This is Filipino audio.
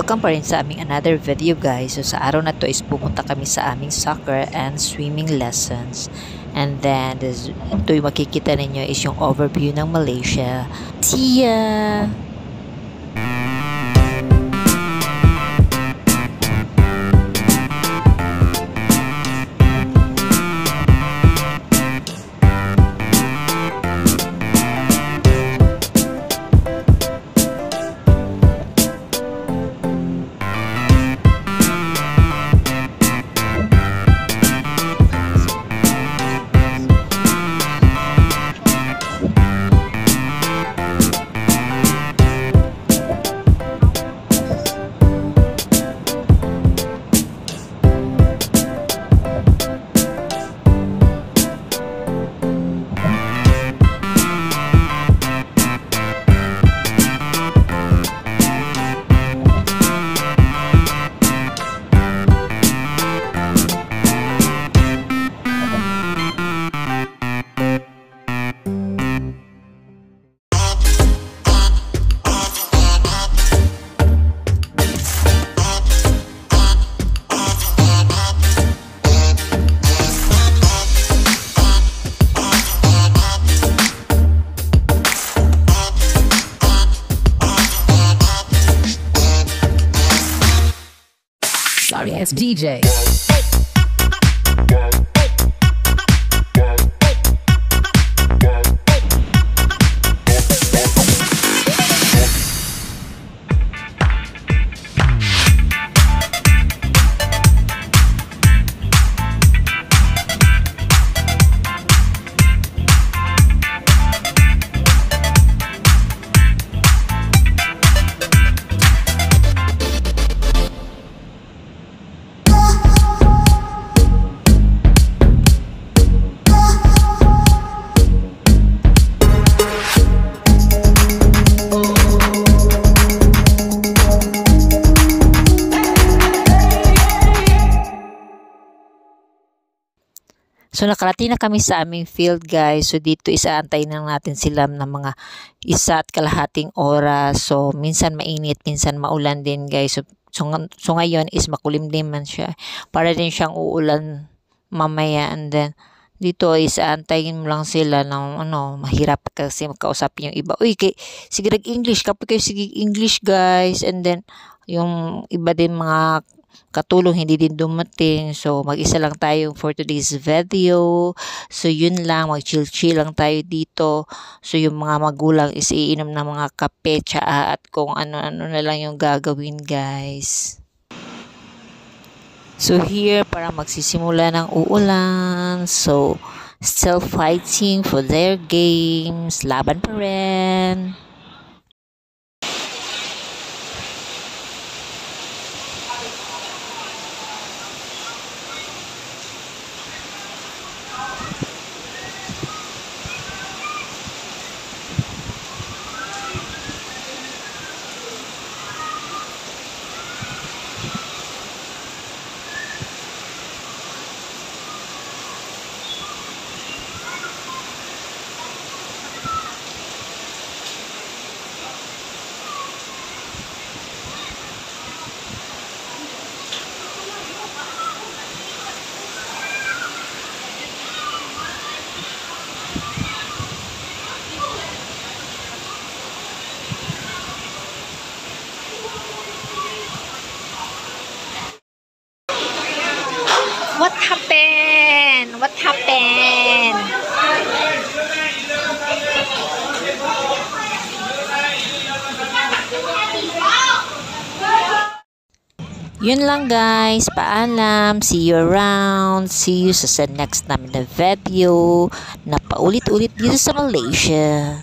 Welcome pa rin sa aming another video guys. So sa araw na to is pupunta kami sa aming soccer and swimming lessons. And then ito yung makikita ninyo is yung overview ng Malaysia. See ya! Sorry, it's DJ. So nakarating na kami sa aming field guys. So dito isaantay na natin sila ng mga 1.5 oras. So minsan mainit, minsan maulan din guys. So ngayon is makulimlim man siya. Para din siyang uulan mamaya. And then dito is aantayin mo lang sila ng mahirap kasi makausapin yung iba. Uy, sige English, kapag kayo sige English guys. And then yung iba din mga katulong hindi din dumating. So mag-isa lang tayo for today's video. So yun lang, mag-chill lang tayo dito. So yung mga magulang is iinom ng mga kape, tsaa at kung ano-ano na lang yung gagawin guys. So here parang magsisimula ng uulan. So still fighting for their games. Laban pa rin. What happened? What happened? Yun lang guys. Paalam. See you around. See you sa next namin na video na paulit-ulit dito sa Malaysia.